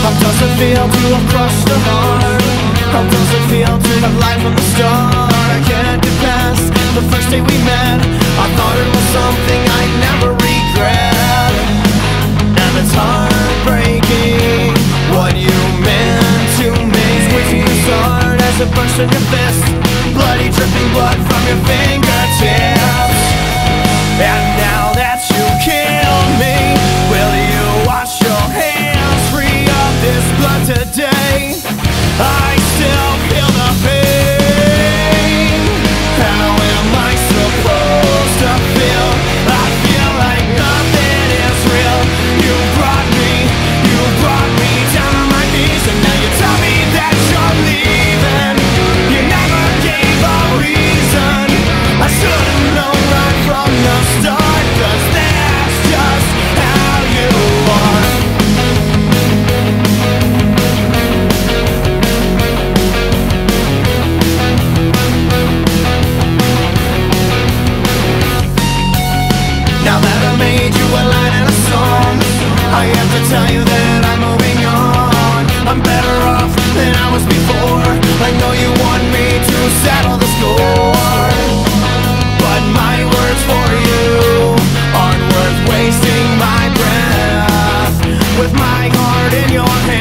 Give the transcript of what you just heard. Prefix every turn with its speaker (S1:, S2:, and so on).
S1: How does it feel to have crushed a heart? How does it feel to have lied from the start? I can't get past the first day we met. I thought it was something I'd never regret. And it's heartbreaking what you meant to me. Squeezing as hard as it burst in your fist, bloody dripping blood from your fingertips. And now that you killed me, will you wash your hands free of this blood today? I still feel the pain. How am I supposed to feel? I feel like nothing is real. You brought me down on my knees, and now you tell me that you're leaving. You never gave a reason. I should've known right from the start, 'cause that's just how you are. Now that I made you a line in a song, I have to tell you that I'm moving on. I'm better off than I was before. I know you want me to settle the score, but my words for you aren't worth wasting my breath. With my heart in your hands,